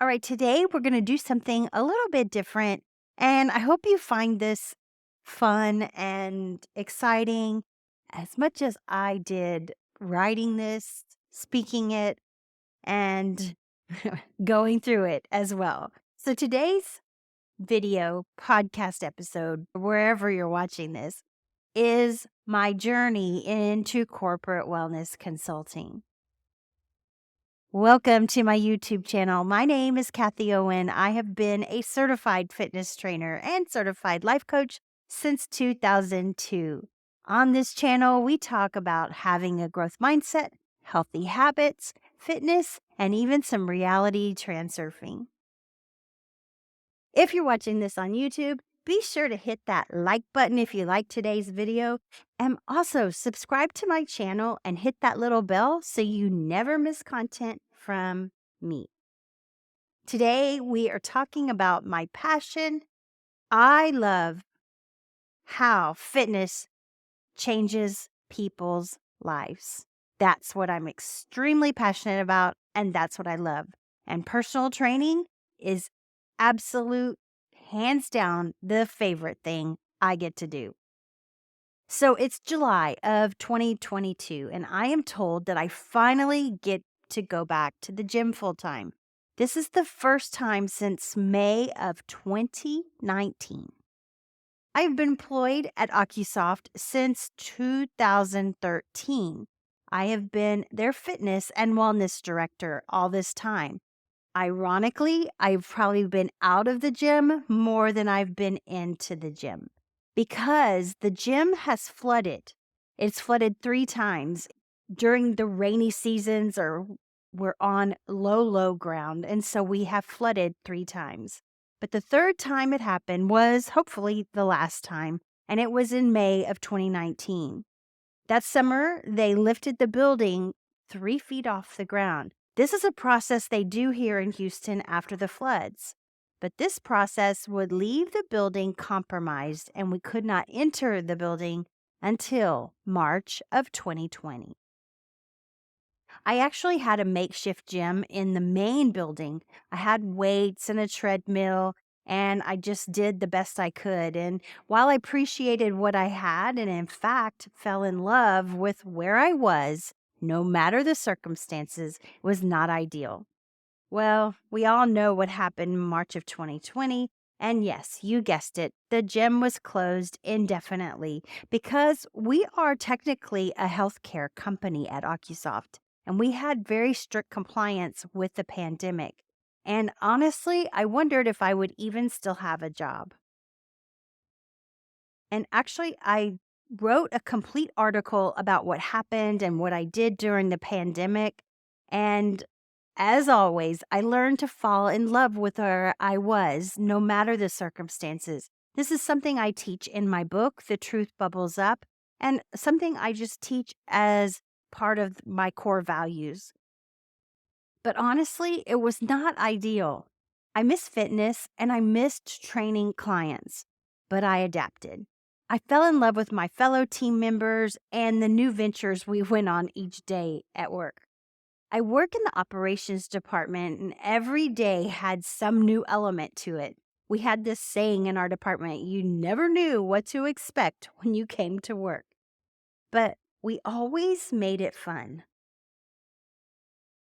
All right, today we're going to do something a little bit different, and I hope you find this fun and exciting as much as I did writing this, speaking it, and going through it as well. So today's video podcast episode, wherever you're watching this, is my journey into corporate wellness consulting. Welcome to my YouTube channel. My name is Kathie Owen. I have been a certified fitness trainer and certified life coach since 2002. On this channel, we talk about having a growth mindset, healthy habits, fitness, and even some reality transurfing. If you're watching this on YouTube, be sure to hit that like button if you like today's video, and also subscribe to my channel and hit that little bell so you never miss content from me. Today, we are talking about my passion. I love how fitness changes people's lives. That's what I'm extremely passionate about, and that's what I love. And personal training is absolute, hands down, the favorite thing I get to do. So it's July of 2022, and I am told that I finally get to go back to the gym full time. This is the first time since May of 2019. I've been employed at OcuSoft since 2013. I have been their fitness and wellness director all this time. Ironically, I've probably been out of the gym more than I've been into the gym because the gym has flooded. It's flooded 3 times during the rainy seasons, or we're on low ground. And so we have flooded 3 times. But the third time it happened was hopefully the last time, and it was in May of 2019. That summer, they lifted the building 3 feet off the ground. This is a process they do here in Houston after the floods. But this process would leave the building compromised, and we could not enter the building until March of 2020. I actually had a makeshift gym in the main building. I had weights and a treadmill, and I just did the best I could. And while I appreciated what I had, and in fact fell in love with where I was, no matter the circumstances, it was not ideal. Well, we all know what happened in March of 2020. And yes, you guessed it, the gym was closed indefinitely because we are technically a healthcare company at OcuSoft, and we had very strict compliance with the pandemic. And honestly, I wondered if I would even still have a job. And actually, I wrote a complete article about what happened and what I did during the pandemic. And as always, I learned to fall in love with where I was, no matter the circumstances. This is something I teach in my book, The Truth Bubbles Up, and something I just teach as part of my core values. But honestly, it was not ideal. I miss fitness and I missed training clients, but I adapted. I fell in love with my fellow team members and the new ventures we went on each day at work. I work in the operations department, and every day had some new element to it. We had this saying in our department: you never knew what to expect when you came to work. But we always made it fun.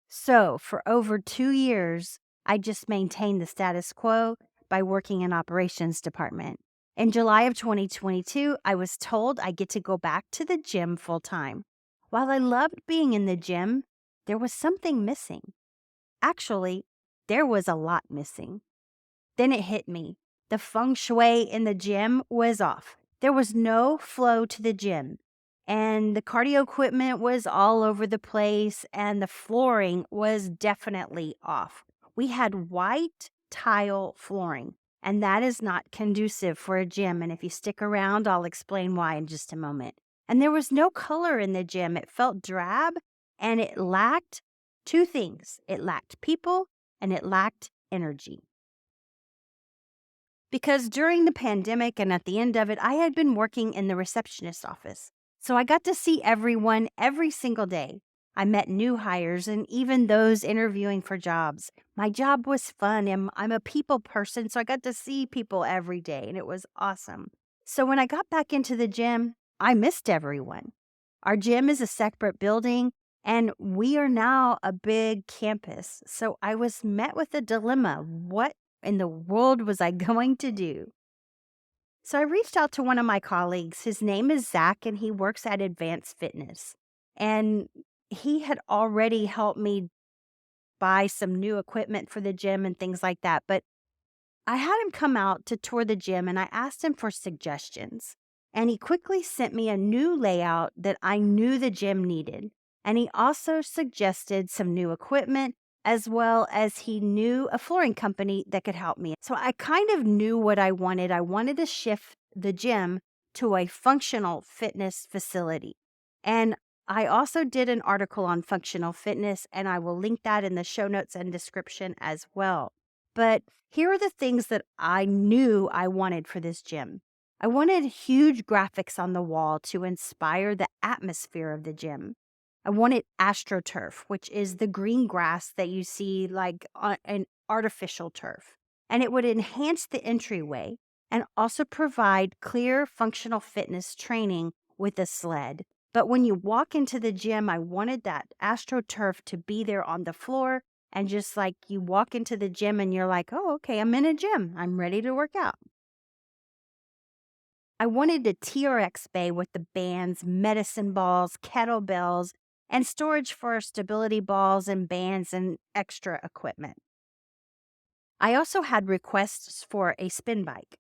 So, for over 2 years, I just maintained the status quo by working in operations department. In July of 2022, I was told I get to go back to the gym full time. While I loved being in the gym, there was something missing. Actually, there was a lot missing. Then it hit me. The feng shui in the gym was off. There was no flow to the gym, and the cardio equipment was all over the place, and the flooring was definitely off. We had white tile flooring, and that is not conducive for a gym. And if you stick around, I'll explain why in just a moment. And there was no color in the gym. It felt drab, and it lacked 2 things. It lacked people, and it lacked energy. Because during the pandemic and at the end of it, I had been working in the receptionist office. So I got to see everyone every single day. I met new hires and even those interviewing for jobs. My job was fun, and I'm a people person, so I got to see people every day, and it was awesome. So when I got back into the gym, I missed everyone. Our gym is a separate building, and we are now a big campus. So I was met with a dilemma. What in the world was I going to do? So I reached out to one of my colleagues. His name is Zach, and he works at Advanced Fitness. And he had already helped me buy some new equipment for the gym and things like that. But I had him come out to tour the gym and I asked him for suggestions. And he quickly sent me a new layout that I knew the gym needed. And he also suggested some new equipment as well as he knew a flooring company that could help me. So I kind of knew what I wanted. I wanted to shift the gym to a functional fitness facility. And I also did an article on functional fitness, and I will link that in the show notes and description as well. But here are the things that I knew I wanted for this gym. I wanted huge graphics on the wall to inspire the atmosphere of the gym. I wanted astroturf, which is the green grass that you see like on an artificial turf. And it would enhance the entryway and also provide clear functional fitness training with a sled. But when you walk into the gym, I wanted that astroturf to be there on the floor. And just like you walk into the gym and you're like, oh, okay, I'm in a gym. I'm ready to work out. I wanted a TRX bay with the bands, medicine balls, kettlebells, and storage for stability balls and bands and extra equipment. I also had requests for a spin bike.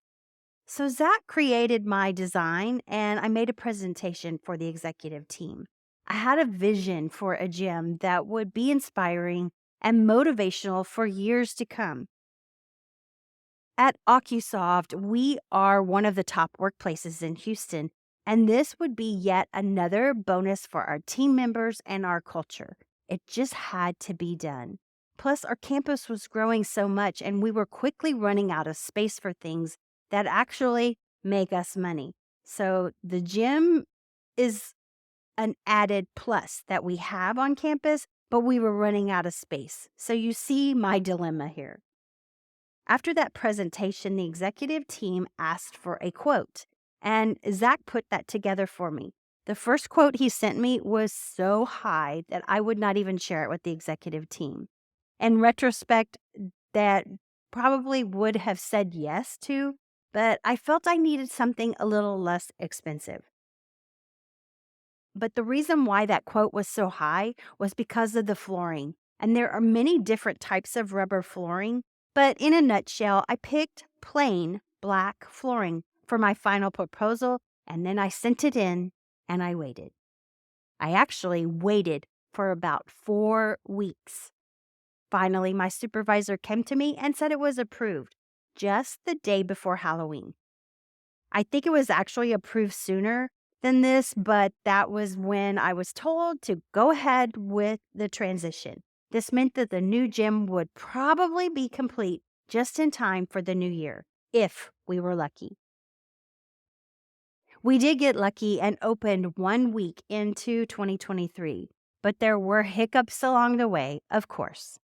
So Zach created my design and I made a presentation for the executive team. I had a vision for a gym that would be inspiring and motivational for years to come. At OcuSoft, we are one of the top workplaces in Houston, and this would be yet another bonus for our team members and our culture. It just had to be done. Plus, our campus was growing so much, and we were quickly running out of space for things that actually make us money. So the gym is an added plus that we have on campus, but we were running out of space. So you see my dilemma here. After that presentation, the executive team asked for a quote, and Zach put that together for me. The first quote he sent me was so high that I would not even share it with the executive team. In retrospect, that probably would have said yes to, but I felt I needed something a little less expensive. But the reason why that quote was so high was because of the flooring. And there are many different types of rubber flooring. But in a nutshell, I picked plain black flooring for my final proposal. And then I sent it in and I waited. I actually waited for about 4 weeks. Finally, my supervisor came to me and said it was approved just the day before Halloween. I think it was actually approved sooner than this, but that was when I was told to go ahead with the transition. This meant that the new gym would probably be complete just in time for the new year, if we were lucky. We did get lucky and opened 1 week into 2023, but there were hiccups along the way, of course.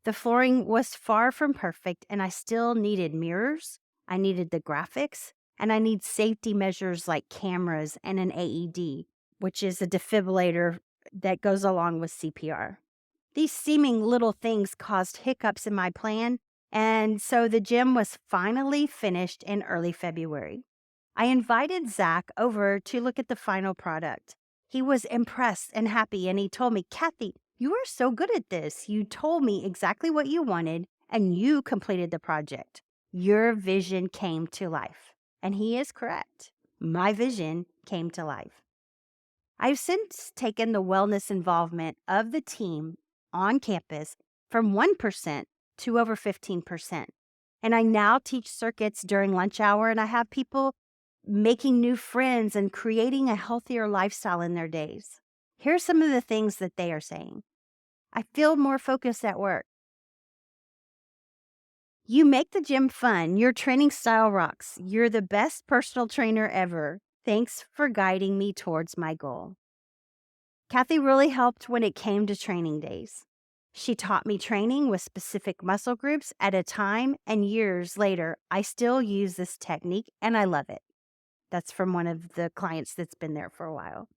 The flooring was far from perfect, and I still needed mirrors, I needed the graphics, and I need safety measures like cameras and an AED, which is a defibrillator that goes along with CPR. These seeming little things caused hiccups in my plan, and so the gym was finally finished in early February. I invited Zach over to look at the final product. He was impressed and happy, and he told me, Kathie, you are so good at this. You told me exactly what you wanted, and you completed the project. Your vision came to life. And he is correct. My vision came to life. I've since taken the wellness involvement of the team on campus from 1% to over 15%. And I now teach circuits during lunch hour, and I have people making new friends and creating a healthier lifestyle in their days. Here's some of the things that they are saying. I feel more focused at work. You make the gym fun. Your training style rocks. You're the best personal trainer ever. Thanks for guiding me towards my goal. Kathie really helped when it came to training days. She taught me training with specific muscle groups at a time, and years later, I still use this technique and I love it. That's from one of the clients that's been there for a while.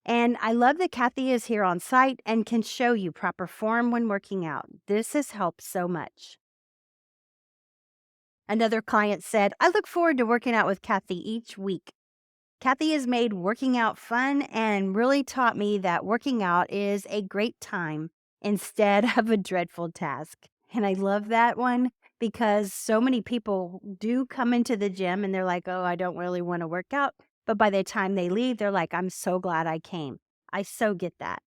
And I love that Kathie is here on site and can show you proper form when working out. This has helped so much. Another client said, I look forward to working out with Kathie each week. Kathie has made working out fun and really taught me that working out is a great time instead of a dreadful task. And I love that one because so many people do come into the gym and they're like, oh, I don't really want to work out. But by the time they leave, they're like, I'm so glad I came. I so get that.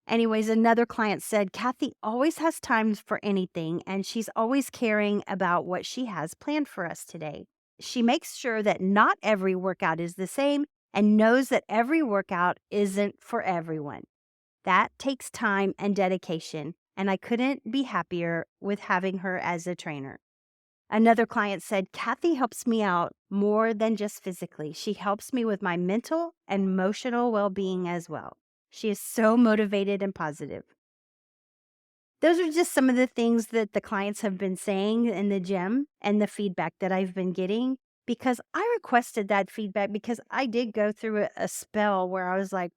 Anyways, another client said, Kathie always has times for anything, and she's always caring about what she has planned for us today. She makes sure that not every workout is the same and knows that every workout isn't for everyone. That takes time and dedication, and I couldn't be happier with having her as a trainer. Another client said, Kathie helps me out more than just physically. She helps me with my mental and emotional well-being as well. She is so motivated and positive. Those are just some of the things that the clients have been saying in the gym and the feedback that I've been getting because I requested that feedback because I did go through a spell where I was like,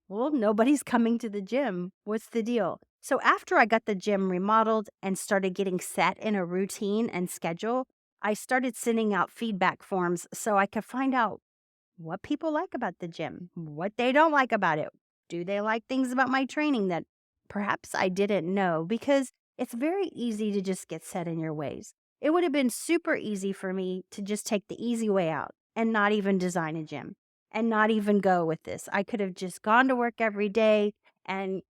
well, nobody's coming to the gym. What's the deal? So after I got the gym remodeled and started getting set in a routine and schedule, I started sending out feedback forms so I could find out what people like about the gym, what they don't like about it. Do they like things about my training that perhaps I didn't know? Because it's very easy to just get set in your ways. It would have been super easy for me to just take the easy way out and not even design a gym and not even go with this. I could have just gone to work every day and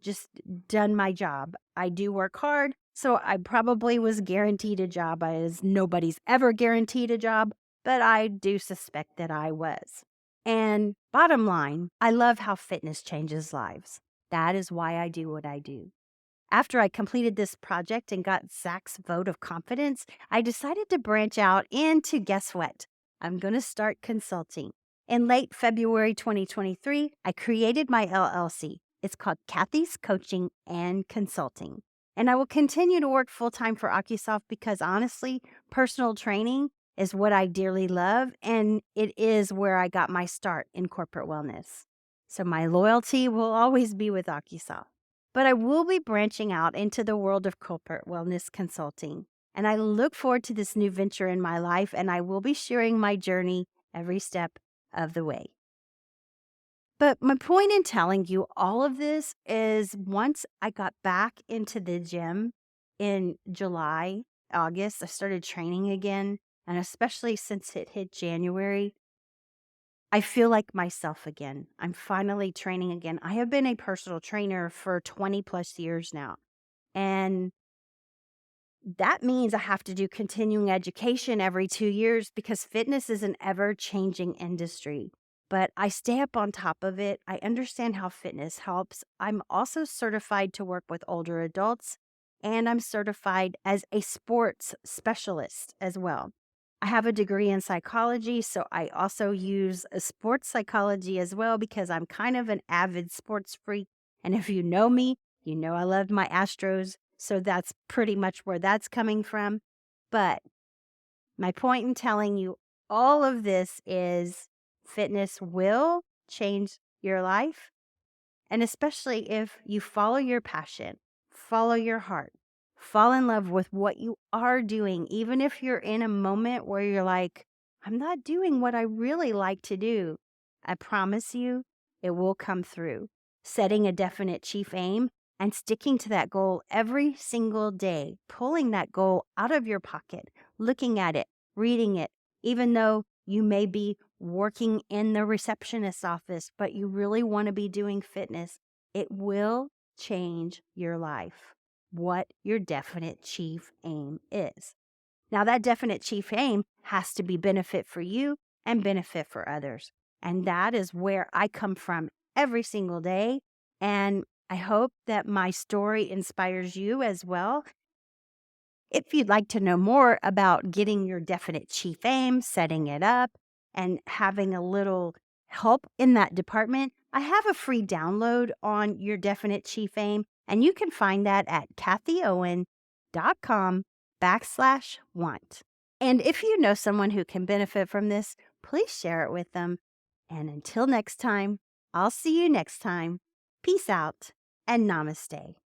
just done my job. I do work hard, so I probably was guaranteed a job, as nobody's ever guaranteed a job, but I do suspect that I was. And bottom line, I love how fitness changes lives. That is why I do what I do. After I completed this project and got Zach's vote of confidence, I decided to branch out into guess what? I'm going to start consulting. In late February 2023, I created my LLC. It's called Kathie's Coaching and Consulting. And I will continue to work full-time for OcuSoft because honestly, personal training is what I dearly love, and it is where I got my start in corporate wellness. So my loyalty will always be with OcuSoft. But I will be branching out into the world of corporate wellness consulting. And I look forward to this new venture in my life, and I will be sharing my journey every step of the way. But my point in telling you all of this is once I got back into the gym in July, August, I started training again. And especially since it hit January, I feel like myself again. I'm finally training again. I have been a personal trainer for 20 plus years now. And that means I have to do continuing education every 2 years because fitness is an ever changing industry. But I stay up on top of it. I understand how fitness helps. I'm also certified to work with older adults, and I'm certified as a sports specialist as well. I have a degree in psychology, so I also use a sports psychology as well because I'm kind of an avid sports freak. And if you know me, you know I love my Astros, so that's pretty much where that's coming from. But my point in telling you all of this is fitness will change your life. And especially if you follow your passion, follow your heart, fall in love with what you are doing, even if you're in a moment where you're like, I'm not doing what I really like to do. I promise you, it will come through. Setting a definite chief aim and sticking to that goal every single day, pulling that goal out of your pocket, looking at it, reading it, even though you may be working in the receptionist's office, but you really want to be doing fitness, it will change your life. What your definite chief aim is. Now, that definite chief aim has to be benefit for you and benefit for others. And that is where I come from every single day. And I hope that my story inspires you as well. If you'd like to know more about getting your definite chief aim, setting it up, and having a little help in that department, I have a free download on your definite chief aim, and you can find that at kathieowen.com/want. And if you know someone who can benefit from this, please share it with them. And until next time, I'll see you next time. Peace out and namaste.